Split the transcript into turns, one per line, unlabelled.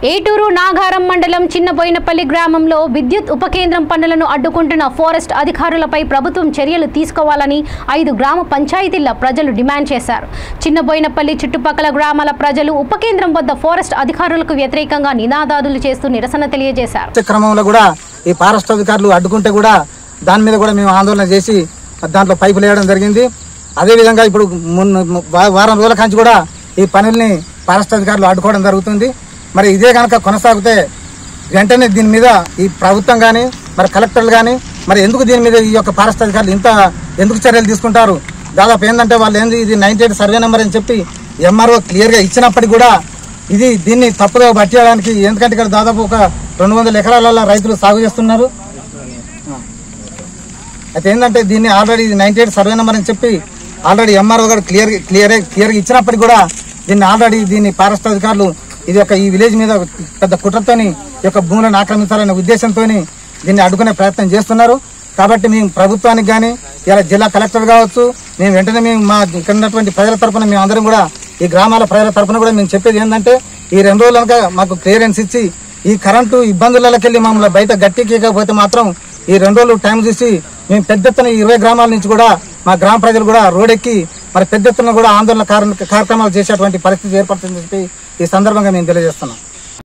ఏటూరు నాగారం మండలం చిన్నబోయినపల్లి గ్రామంలో విద్యుత్ ఉపకేంద్రం పనులను అడ్డుకుంటున్న ఫారెస్ట్ అధికారులపై ప్రభుత్వం చర్యలు తీసుకోవాలని 5 గ్రామ పంచాయతీల ప్రజలు డిమాండ్ చేశారు. చిన్నబోయినపల్లి చుట్టుపక్కల గ్రామాల ప్రజలు ఉపకేంద్రం వద్ద ఫారెస్ట్ అధికారులకు వ్యతిరేకంగా నినాదాలు చేస్తూ నిరసన తెలియజేశారు.
క్రమంలో కూడా ఈ ఫారెస్ట్ అధికారులు అడ్డుకుంటే కూడా దాని మీద కూడా మేము ఆందోళన చేసి దాంట్లో పైపులు వేయడం జరిగింది. అదేవిధంగా ఇప్పుడు వారం రోజుల కాంచి కూడా ఈ పనుల్ని ఫారెస్ట్ అధికారులు అడ్డుకోవడం జరుగుతుంది. మరి ఇదే కనుక కొనసాగితే వెంటనే దీని మీద ఈ ప్రభుత్వం కానీ మరి కలెక్టర్లు కానీ మరి ఎందుకు దీని మీద ఈ యొక్క ఫారెస్ట్ అధికారులు ఇంత ఎందుకు చర్యలు తీసుకుంటారు? దాదాపు ఏంటంటే వాళ్ళు ఏంది ఇది 98 సర్వే నెంబర్ అని చెప్పి ఎంఆర్ఓ క్లియర్గా ఇచ్చినప్పటికీ కూడా దీన్ని తప్పుగా పట్టేయడానికి, ఎందుకంటే ఇక్కడ దాదాపు ఒక 200 ఎకరాల రైతులు సాగు చేస్తున్నారు. అయితే ఏంటంటే దీన్ని ఆల్రెడీ 98 సర్వే నెంబర్ అని చెప్పి ఆల్రెడీ ఎంఆర్ఓ గారు క్లియర్గా ఇచ్చినప్పటికీ కూడా దీన్ని ఫారెస్ట్ అధికారులు ఈ విలేజ్ మీద పెద్ద కుట్రతోని ఈ యొక్క భూములను ఆక్రమించాలనే ఉద్దేశంతో దీన్ని అడ్డుకునే ప్రయత్నం చేస్తున్నారు. కాబట్టి మేము ప్రభుత్వానికి కానీ ఇలా జిల్లా కలెక్టర్ కావచ్చు, మేము వెంటనే మా ఇక్కడ ఉన్నటువంటి ప్రజల తరఫున మేము అందరం కూడా ఈ గ్రామాల ప్రజల తరఫున కూడా మేము చెప్పేది ఏంటంటే ఈ 2 రోజులు కనుక మాకు క్లియరెన్స్ ఇచ్చి ఈ కరెంటు ఇబ్బందులకి వెళ్ళి మమ్మల్ని బయట గట్టికపోతే మాత్రం ఈ 2 రోజులు టైం చూసి మేము పెద్ద ఎత్తున 20 గ్రామాల నుంచి కూడా మా గ్రామ ప్రజలు కూడా రోడ్డెక్కి మరి పెద్ద ఎత్తున కూడా ఆందోళన కార్యక్రమాలు చేసేటువంటి పరిస్థితి ఏర్పడుతుందని చెప్పి ఈ సందర్భంగా మేము తెలియజేస్తున్నాం.